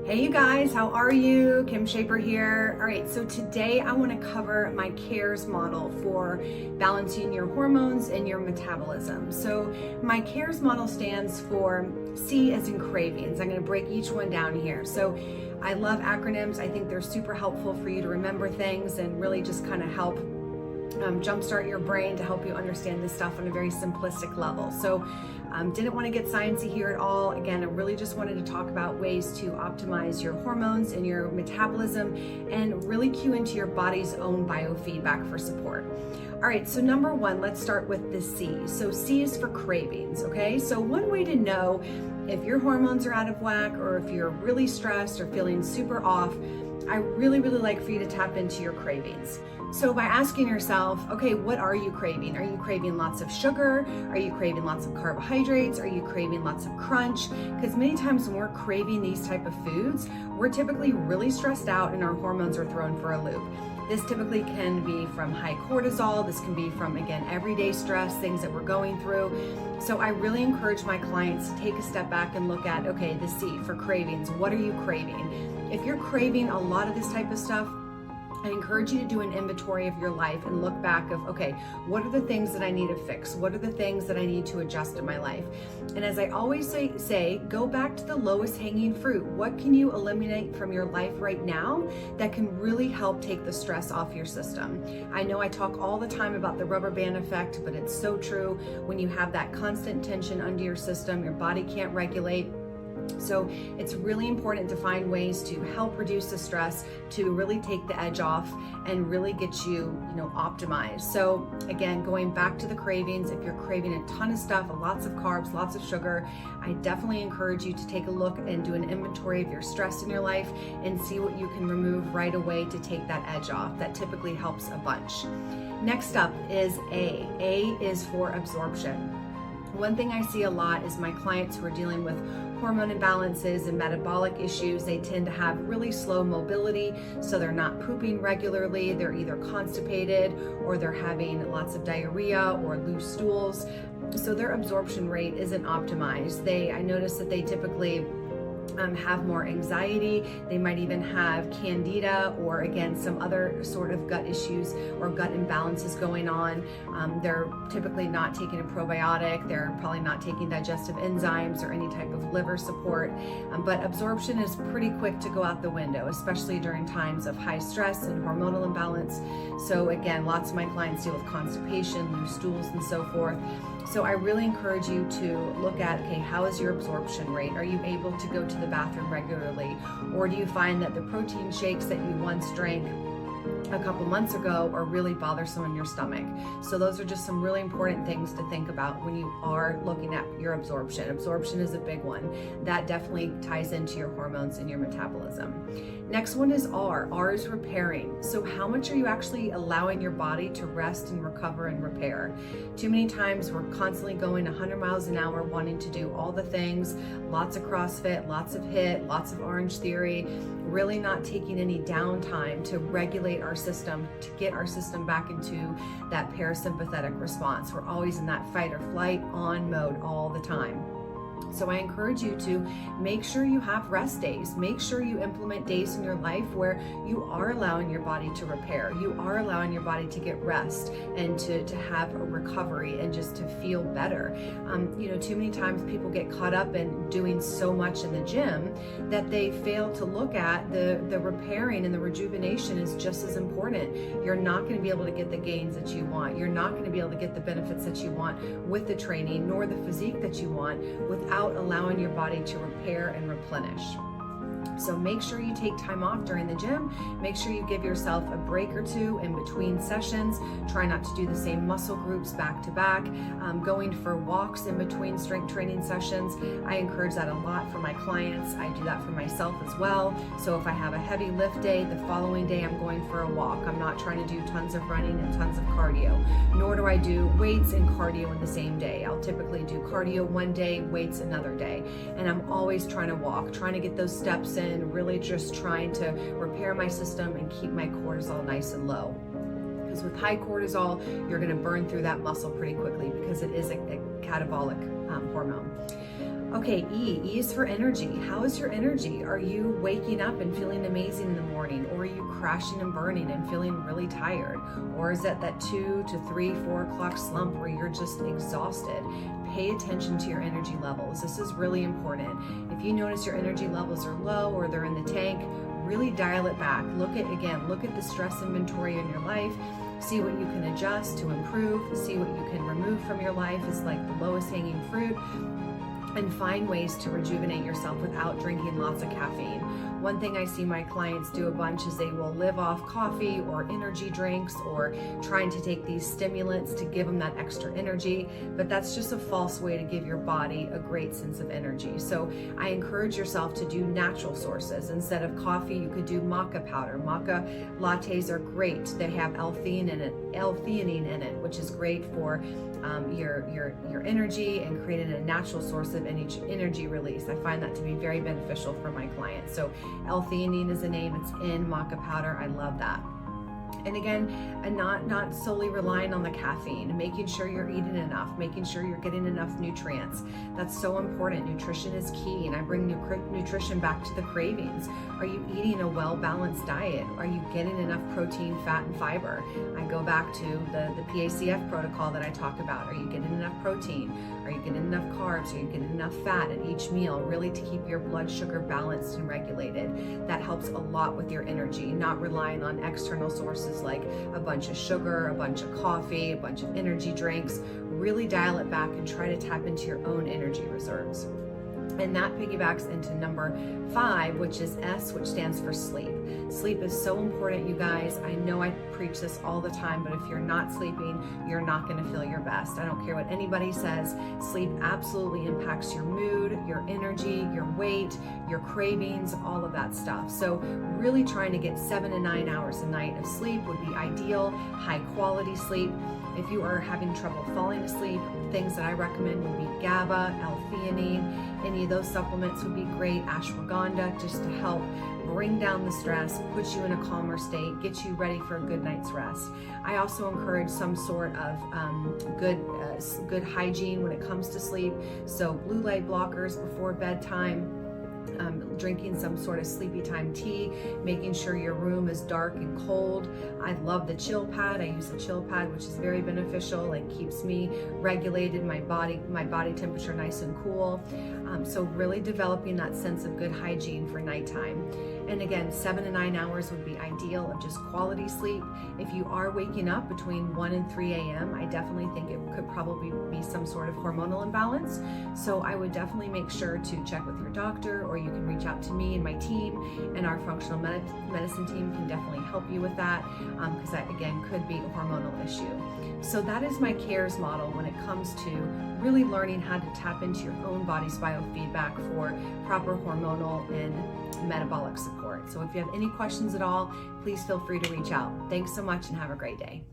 Hey you guys, how are you? Kim Schaper here. All right, so today I want to cover my CARES model for balancing your hormones and your metabolism. So my CARES model stands for C as in cravings. I'm going to break each one down here. So I love acronyms. I think they're super helpful for you to remember things and really just kind of help jumpstart your brain to help you understand this stuff on a very simplistic level. So didn't want to get sciencey here at all. Again, I really just wanted to talk about ways to optimize your hormones and your metabolism and really cue into your body's own biofeedback for support. All right, so number one, let's start with the C. So C is for cravings, okay? So one way to know if your hormones are out of whack or if you're really stressed or feeling super off, I really like for you to tap into your cravings. So by asking yourself, okay, what are you craving? Are you craving lots of sugar? Are you craving lots of carbohydrates? Are you craving lots of crunch? Because many times when we're craving these type of foods, we're typically really stressed out and our hormones are thrown for a loop. This typically can be from high cortisol. This can be from, again, everyday stress, things that we're going through. So I really encourage my clients to take a step back and look at, okay, the C for cravings. What are you craving? If you're craving a lot of this type of stuff, I encourage you to do an inventory of your life and look back of, okay, what are the things that I need to fix? What are the things that I need to adjust in my life? And as I always say, go back to the lowest hanging fruit. What can you eliminate from your life right now that can really help take the stress off your system? I know I talk all the time about the rubber band effect, but it's so true. When you have that constant tension under your system, your body can't regulate. So it's really important to find ways to help reduce the stress, to really take the edge off and really get you, optimized. So again, going back to the cravings, if you're craving a ton of stuff, lots of carbs, lots of sugar, I definitely encourage you to take a look and do an inventory of your stress in your life and see what you can remove right away to take that edge off. That typically helps a bunch. Next up is A. A is for absorption. One thing I see a lot is my clients who are dealing with hormone imbalances and metabolic issues, they tend to have really slow mobility, so they're not pooping regularly, they're either constipated or they're having lots of diarrhea or loose stools, so their absorption rate isn't optimized. I notice that they typically have more anxiety. They might even have candida or, again, some other sort of gut issues or gut imbalances going on. They're typically not taking a probiotic. They're probably not taking digestive enzymes or any type of liver support. But absorption is pretty quick to go out the window, especially during times of high stress and hormonal imbalance. So again, lots of my clients deal with constipation, loose stools, and so forth. So I really encourage you to look at, okay, how is your absorption rate? Are you able to go to the bathroom regularly? Or do you find that the protein shakes that you once drank a couple months ago are really bothersome in your stomach? So those are just some really important things to think about when you are looking at your absorption. Absorption is a big one. That definitely ties into your hormones and your metabolism. Next one is R. R is repairing. So how much are you actually allowing your body to rest and recover and repair? Too many times we're constantly going 100 miles an hour, wanting to do all the things, lots of CrossFit, lots of HIIT, lots of Orange Theory, really not taking any downtime to regulate our system, to get our system back into that parasympathetic response. We're always in that fight or flight on mode all the time. So I encourage you to make sure you have rest days. Make sure you implement days in your life where you are allowing your body to repair. You are allowing your body to get rest and to have a recovery and just to feel better. Too many times people get caught up in doing so much in the gym that they fail to look at the repairing and the rejuvenation is just as important. You're not going to be able to get the gains that you want. You're not going to be able to get the benefits that you want with the training, nor the physique that you want without allowing your body to repair and replenish. So make sure you take time off during the gym. Make sure you give yourself a break or two in between sessions. Try not to do the same muscle groups back to back. Going for walks in between strength training sessions. I encourage that a lot for my clients. I do that for myself as well. So if I have a heavy lift day, the following day I'm going for a walk. I'm not trying to do tons of running and tons of cardio, nor do I do weights and cardio in the same day. I'll typically do cardio one day, weights another day. And I'm always trying to walk, trying to get those steps in, really just trying to repair my system and keep my cortisol nice and low. Because with high cortisol, you're going to burn through that muscle pretty quickly because it is a catabolic hormone. Okay, E is for energy. How is your energy? Are you waking up and feeling amazing in the morning, or are you crashing and burning and feeling really tired? Or is that 2 to 3, 4 o'clock slump where you're just exhausted? Pay attention to your energy levels. This is really important. If you notice your energy levels are low or they're in the tank, really dial it back. Look at the stress inventory in your life. See what you can adjust to improve. See what you can remove from your life is like the lowest hanging fruit. And find ways to rejuvenate yourself without drinking lots of caffeine. One thing I see my clients do a bunch is they will live off coffee or energy drinks or trying to take these stimulants to give them that extra energy, but that's just a false way to give your body a great sense of energy. So I encourage yourself to do natural sources. Instead of coffee, you could do maca powder. Maca lattes are great. They have L-theanine in it, which is great for your energy and creating a natural source of energy release. I find that to be very beneficial for my clients. So L-theanine is the name. It's in maca powder. I love that. And again, and not solely relying on the caffeine, making sure you're eating enough, making sure you're getting enough nutrients. That's so important. Nutrition is key. And I bring nutrition back to the cravings. Are you eating a well-balanced diet? Are you getting enough protein, fat, and fiber? I go back to the PACF protocol that I talk about. Are you getting enough protein? Are you getting enough carbs? Are you getting enough fat at each meal? Really to keep your blood sugar balanced and regulated. That helps a lot with your energy, not relying on external sources like a bunch of sugar, a bunch of coffee, a bunch of energy drinks. Really dial it back and try to tap into your own energy reserves. And that piggybacks into number 5, which is S, which stands for sleep. Sleep is so important, you guys. I know I preach this all the time, but if you're not sleeping, you're not going to feel your best. I don't care what anybody says. Sleep absolutely impacts your mood, your energy, your weight, your cravings, all of that stuff. So really trying to get 7 to 9 hours a night of sleep would be ideal, high quality sleep. If you are having trouble falling asleep, things that I recommend would be GABA, L-theanine. Any of those supplements would be great. Ashwagandha, just to help bring down the stress, put you in a calmer state, get you ready for a good night's rest. I also encourage some sort of good hygiene when it comes to sleep. So blue light blockers before bedtime. Drinking some sort of sleepy time tea, making sure your room is dark and cold. I love the chill pad. I use a chill pad, which is very beneficial and keeps me regulated, my body temperature nice and cool. So really developing that sense of good hygiene for nighttime. And again, 7 to 9 hours would be ideal of just quality sleep. If you are waking up between 1 and 3 a.m., I definitely think it could probably be some sort of hormonal imbalance. So I would definitely make sure to check with your doctor, or you can reach out to me and my team, and our functional medicine team can definitely help you with that, because that again could be a hormonal issue. So that is my CARES model when it comes to really learning how to tap into your own body's biofeedback for proper hormonal and metabolic support. So if you have any questions at all, please feel free to reach out. Thanks so much and have a great day.